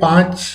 5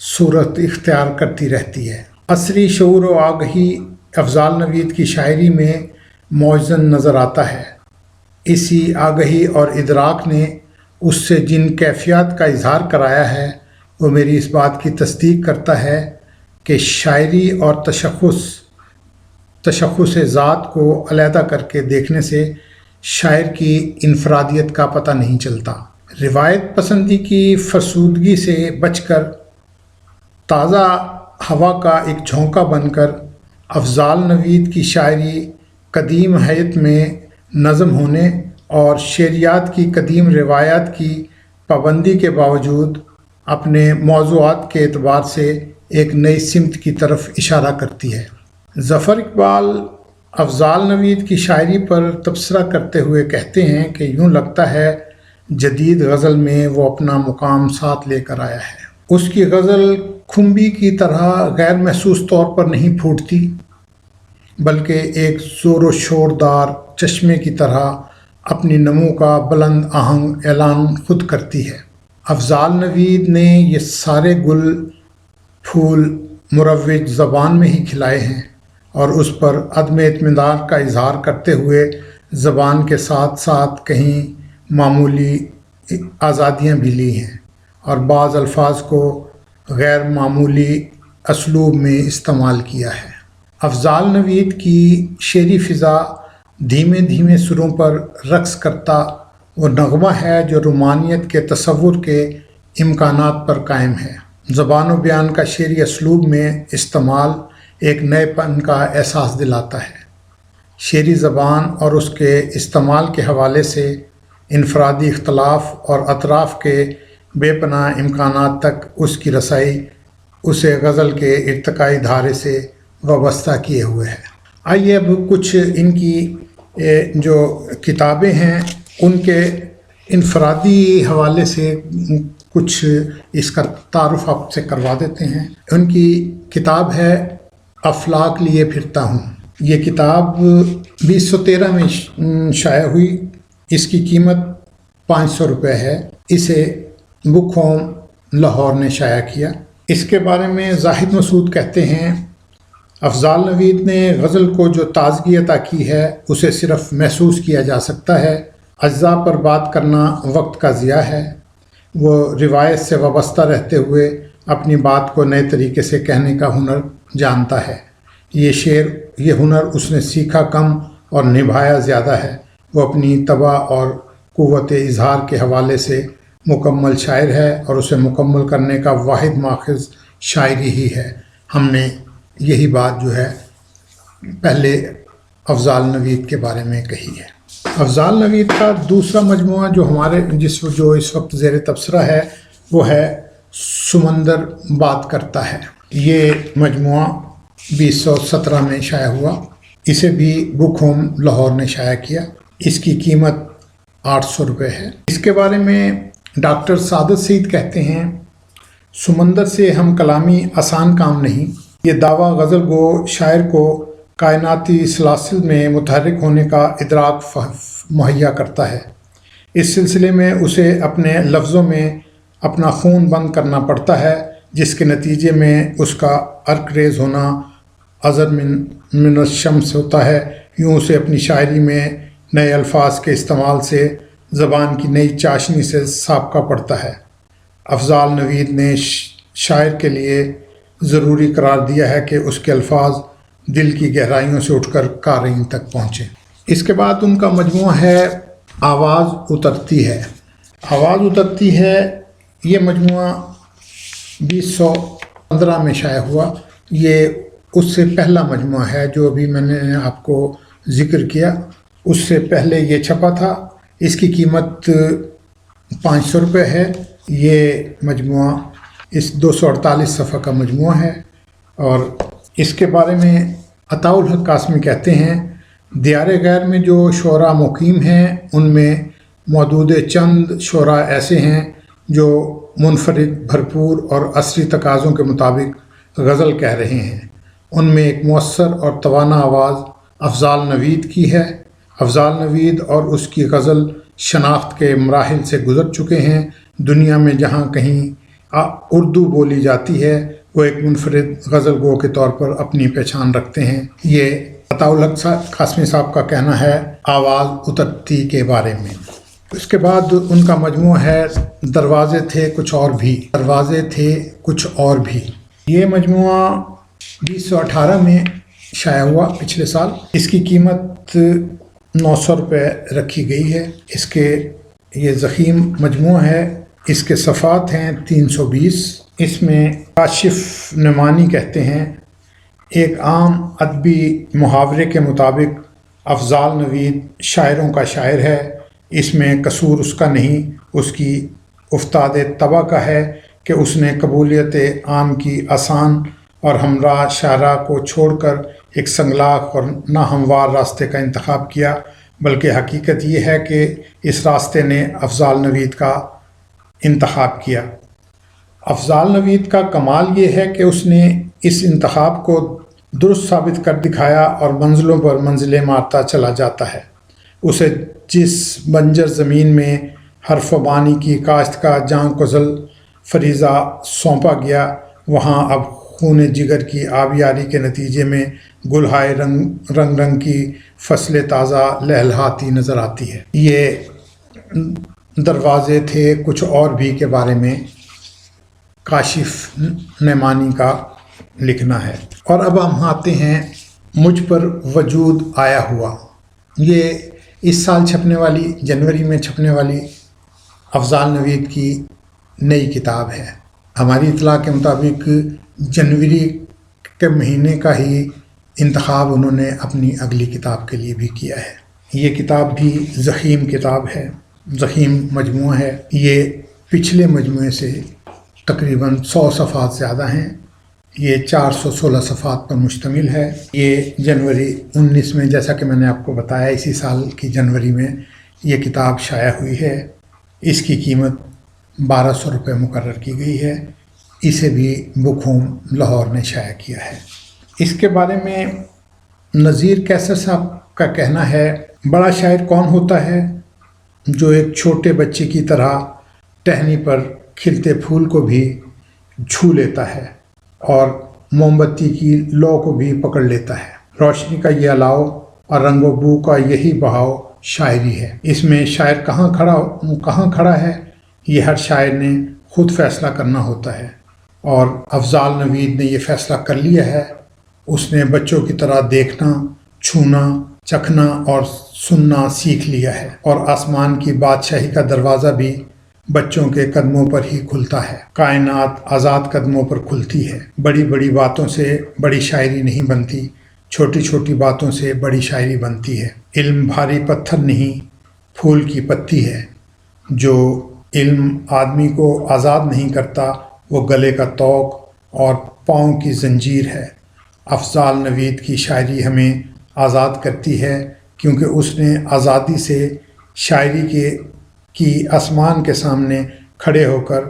صورت اختیار کرتی رہتی ہے۔ عصری شعور و آگہی افضال نوید کی شاعری میں موزن نظر آتا ہے۔ اسی آگہی اور ادراک نے اس سے جن کیفیات کا اظہار کرایا ہے وہ میری اس بات کی تصدیق کرتا ہے کہ شاعری اور تشخص ذات کو علیحدہ کر کے دیکھنے سے شاعر کی انفرادیت کا پتہ نہیں چلتا۔ روایت پسندی کی فرسودگی سے بچ کر تازہ ہوا کا ایک جھونکا بن کر افضال نوید کی شاعری قدیم حیت میں نظم ہونے اور شعریات کی قدیم روایات کی پابندی کے باوجود اپنے موضوعات کے اعتبار سے ایک نئی سمت کی طرف اشارہ کرتی ہے۔ ظفر اقبال افضال نوید کی شاعری پر تبصرہ کرتے ہوئے کہتے ہیں کہ یوں لگتا ہے جدید غزل میں وہ اپنا مقام ساتھ لے کر آیا ہے۔ اس کی غزل کھمبی کی طرح غیر محسوس طور پر نہیں پھوٹتی بلکہ ایک زور و شوردار چشمے کی طرح اپنی نمو کا بلند آہنگ اعلان خود کرتی ہے۔ افضال نوید نے یہ سارے گل پھول مروج زبان میں ہی کھلائے ہیں اور اس پر عدم اطمینان کا اظہار کرتے ہوئے زبان کے ساتھ ساتھ کہیں معمولی آزادیاں بھی لی ہیں اور بعض الفاظ کو غیر معمولی اسلوب میں استعمال کیا ہے۔ افضال نوید کی شعری فضا دھیمے دھیمے سروں پر رقص کرتا وہ نغمہ ہے جو رومانیت کے تصور کے امکانات پر قائم ہے۔ زبان و بیان کا شعری اسلوب میں استعمال ایک نئے پن کا احساس دلاتا ہے۔ شعری زبان اور اس کے استعمال کے حوالے سے انفرادی اختلاف اور اطراف کے بے پناہ امکانات تک اس کی رسائی اسے غزل کے ارتقائی دھارے سے وابستہ کیے ہوئے ہے۔ آئیے اب کچھ ان کی جو کتابیں ہیں ان کے انفرادی حوالے سے کچھ اس کا تعارف آپ سے کروا دیتے ہیں۔ ان کی کتاب ہے افلاک لیے پھرتا ہوں۔ یہ کتاب 2013 میں شائع ہوئی۔ اس کی قیمت 500 روپے ہے۔ اسے بک ہوم لاہور نے شائع کیا۔ اس کے بارے میں زاہد مسعود کہتے ہیں افضال نوید نے غزل کو جو تازگی عطا کی ہے اسے صرف محسوس کیا جا سکتا ہے، اجزاء پر بات کرنا وقت کا ضیاع ہے۔ وہ روایت سے وابستہ رہتے ہوئے اپنی بات کو نئے طریقے سے کہنے کا ہنر جانتا ہے۔ یہ ہنر اس نے سیکھا کم اور نبھایا زیادہ ہے۔ وہ اپنی طبع اور قوت اظہار کے حوالے سے مکمل شاعر ہے اور اسے مکمل کرنے کا واحد ماخذ شاعری ہی ہے۔ ہم نے یہی بات جو ہے پہلے افضال نوید کے بارے میں کہی ہے۔ افضال نوید کا دوسرا مجموعہ جو اس وقت زیر تبصرہ ہے وہ ہے سمندر بات کرتا ہے۔ یہ مجموعہ 2017 میں شائع ہوا۔ اسے بھی بک ہوم لاہور نے شائع کیا۔ اس کی قیمت 800 روپے ہے۔ اس کے بارے میں ڈاکٹر سعادت سعید کہتے ہیں سمندر سے ہم کلامی آسان کام نہیں۔ یہ دعویٰ غزل گو شاعر کو کائناتی سلاسل میں متحرک ہونے کا ادراک مہیا کرتا ہے۔ اس سلسلے میں اسے اپنے لفظوں میں اپنا خون بند کرنا پڑتا ہے، جس کے نتیجے میں اس کا عرق ریز ہونا ازر من الشمس ہوتا ہے۔ یوں اسے اپنی شاعری میں نئے الفاظ کے استعمال سے زبان کی نئی چاشنی سے سابقہ پڑتا ہے۔ افضال نوید نے شاعر کے لیے ضروری قرار دیا ہے کہ اس کے الفاظ دل کی گہرائیوں سے اٹھ کر قارئین تک پہنچیں۔ اس کے بعد ان کا مجموعہ ہے آواز اترتی ہے۔ آواز اترتی ہے یہ مجموعہ 2015 میں شائع ہوا۔ یہ اس سے پہلا مجموعہ ہے جو ابھی میں نے آپ کو ذکر کیا، اس سے پہلے یہ چھپا تھا۔ اس کی قیمت 500 روپے ہے۔ یہ مجموعہ اس 248 صفحہ کا مجموعہ ہے۔ اور اس کے بارے میں عطاء الحق قاسمی کہتے ہیں دیار غیر میں جو شعراء مقیم ہیں ان میں معدود چند شعراء ایسے ہیں جو منفرد، بھرپور اور عصری تقاضوں کے مطابق غزل کہہ رہے ہیں۔ ان میں ایک مؤثر اور توانا آواز افضال نوید کی ہے۔ افضال نوید اور اس کی غزل شناخت کے مراحل سے گزر چکے ہیں۔ دنیا میں جہاں کہیں اردو بولی جاتی ہے، وہ ایک منفرد غزل گو کے طور پر اپنی پہچان رکھتے ہیں۔ یہ عطاء الحق قاسمی صاحب کا کہنا ہے آواز اترتی کے بارے میں۔ اس کے بعد ان کا مجموعہ ہے دروازے تھے کچھ اور بھی، دروازے تھے کچھ اور بھی۔ یہ مجموعہ 2018 میں شائع ہوا پچھلے سال۔ اس کی قیمت 900 روپے رکھی گئی ہے۔ اس کے یہ ضخیم مجموعہ ہے، اس کے صفحات ہیں 320۔ اس میں کاشف نعمانی کہتے ہیں ایک عام ادبی محاورے کے مطابق افضال نوید شاعروں کا شاعر ہے، اس میں قصور اس کا نہیں، اس کی افتاد طبع کا ہے کہ اس نے قبولیت عام کی آسان اور ہمراہ شاہراہ کو چھوڑ کر ایک سنگلاخ اور ناہموار راستے کا انتخاب کیا، بلکہ حقیقت یہ ہے کہ اس راستے نے افضال نوید کا انتخاب کیا۔ افضال نوید کا کمال یہ ہے کہ اس نے اس انتخاب کو درست ثابت کر دکھایا اور منزلوں پر منزلیں مارتا چلا جاتا ہے۔ اسے جس بنجر زمین میں حرف و بانی کی کاشت کا جاں گزل فریضہ سونپا گیا، وہاں اب خون جگر کی آبیاری کے نتیجے میں گلہائے رنگ کی فصل تازہ لہلہاتی نظر آتی ہے۔ یہ دروازے تھے کچھ اور بھی کے بارے میں کاشف نعمانی کا لکھنا ہے۔ اور اب ہم آتے ہیں مجھ پر وجود آیا ہوا۔ یہ اس سال چھپنے والی، جنوری میں چھپنے والی افضال نوید کی نئی کتاب ہے۔ ہماری اطلاع کے مطابق جنوری کے مہینے کا ہی انتخاب انہوں نے اپنی اگلی کتاب کے لیے بھی کیا ہے۔ یہ کتاب بھی ضخیم کتاب ہے، ضخیم مجموعہ ہے۔ یہ پچھلے مجموعے سے تقریباً 100 صفحات زیادہ ہیں۔ یہ 416 صفحات پر مشتمل ہے۔ یہ جنوری 19 میں، جیسا کہ میں نے آپ کو بتایا، اسی سال کی جنوری میں یہ کتاب شائع ہوئی ہے۔ اس کی قیمت 1200 روپے مقرر کی گئی ہے۔ اسے بھی بک ہوم لاہور نے شائع کیا ہے۔ اس کے بارے میں نذیر کیسر صاحب کا کہنا ہے بڑا شاعر کون ہوتا ہے جو ایک چھوٹے بچے کی طرح ٹہنی پر کھلتے پھول کو بھی چھو لیتا ہے اور موم بتی کی لو کو بھی پکڑ لیتا ہے۔ روشنی کا یہ الاؤ اور رنگ و بو کا یہی بہاؤ شاعری ہے۔ اس میں شاعر کہاں کھڑا ہے یہ ہر شاعر نے خود فیصلہ کرنا ہوتا ہے، اور افضال نوید نے یہ فیصلہ کر لیا ہے۔ اس نے بچوں کی طرح دیکھنا، چھونا، چکھنا اور سننا سیکھ لیا ہے، اور آسمان کی بادشاہی کا دروازہ بھی بچوں کے قدموں پر ہی کھلتا ہے۔ کائنات آزاد قدموں پر کھلتی ہے۔ بڑی بڑی باتوں سے بڑی شاعری نہیں بنتی، چھوٹی چھوٹی باتوں سے بڑی شاعری بنتی ہے۔ علم بھاری پتھر نہیں، پھول کی پتی ہے۔ جو علم آدمی کو آزاد نہیں کرتا وہ گلے کا طوق اور پاؤں کی زنجیر ہے۔ افضال نوید کی شاعری ہمیں آزاد کرتی ہے کیونکہ اس نے آزادی سے شاعری کی آسمان کے سامنے کھڑے ہو کر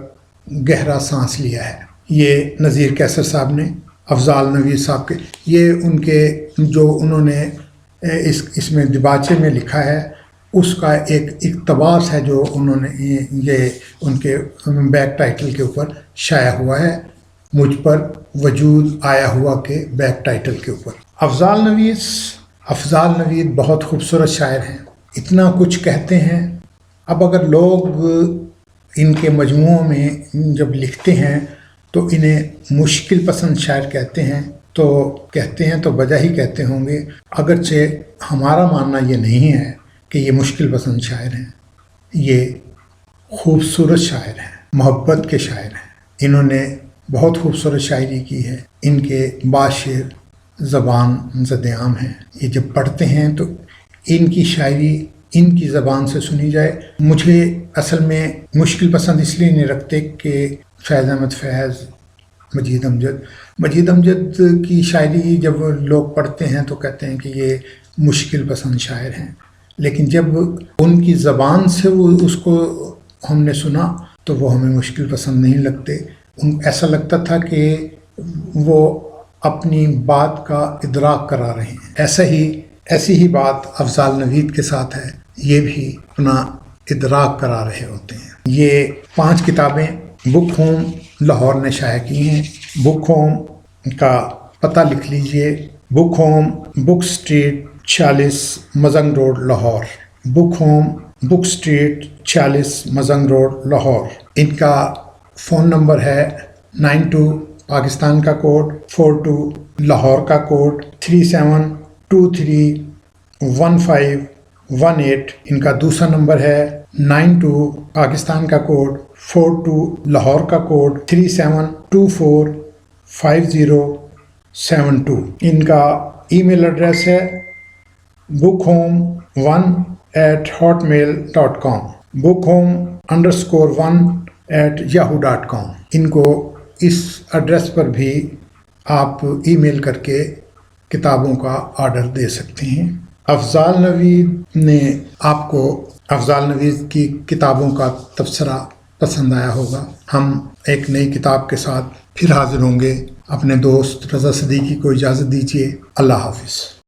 گہرا سانس لیا ہے۔ یہ نذیر کیسر صاحب نے افضال نوید صاحب کے، یہ ان کے جو انہوں نے اس میں دیباچے میں لکھا ہے اس کا ایک اقتباس ہے جو انہوں نے یہ ان کے بیک ٹائٹل کے اوپر شائع ہوا ہے، مجھ پر وجود آیا ہوا کے بیک ٹائٹل کے اوپر۔ افضال نوید بہت خوبصورت شاعر ہیں، اتنا کچھ کہتے ہیں۔ اب اگر لوگ ان کے مجموعوں میں جب لکھتے ہیں تو انہیں مشکل پسند شاعر کہتے ہیں تو وجہ ہی کہتے ہوں گے، اگرچہ ہمارا ماننا یہ نہیں ہے کہ یہ مشکل پسند شاعر ہیں، یہ خوبصورت شاعر ہیں، محبت کے شاعر ہیں۔ انہوں نے بہت خوبصورت شاعری کی ہے۔ ان کے باشر زبان زدعام ہیں، یہ جب پڑھتے ہیں تو ان کی شاعری ان کی زبان سے سنی جائے۔ مجھے اصل میں مشکل پسند اس لیے نہیں رکھتے کہ فیض احمد فیض، مجید امجد کی شاعری جب لوگ پڑھتے ہیں تو کہتے ہیں کہ یہ مشکل پسند شاعر ہیں، لیکن جب ان کی زبان سے اس کو ہم نے سنا تو وہ ہمیں مشکل پسند نہیں لگتے۔ ایسا لگتا تھا کہ وہ اپنی بات کا ادراک کرا رہے ہیں۔ ایسی ہی بات افضال نوید کے ساتھ ہے، یہ بھی اپنا ادراک کرا رہے ہوتے ہیں۔ یہ 5 کتابیں بک ہوم لاہور نے شائع کی ہیں۔ بک ہوم کا پتہ لکھ لیجئے، بک ہوم بک اسٹریٹ 46 مزنگ روڈ لاہور، بک ہوم بک اسٹریٹ 46 مزنگ روڈ لاہور۔ ان کا فون نمبر ہے 92 پاکستان کا کوڈ، 42 لاہور کا کوڈ، 37231518۔ ان کا دوسرا نمبر ہے 92 پاکستان کا کوڈ، 42 لاہور کا کوڈ، 37245072۔ ان کا ای میل ایڈریس ہے bookhome1@hotmail.com، bookhome_1@yahoo.com۔ ان کو اس ایڈریس پر بھی آپ ای میل کر کے کتابوں کا آرڈر دے سکتے ہیں۔ افضال نوید نے آپ کو افضال نوید کی کتابوں کا تبصرہ پسند آیا ہوگا۔ ہم ایک نئی کتاب کے ساتھ پھر حاضر ہوں گے۔ اپنے دوست رضا صدیقی کو اجازت دیجیے۔ اللہ حافظ۔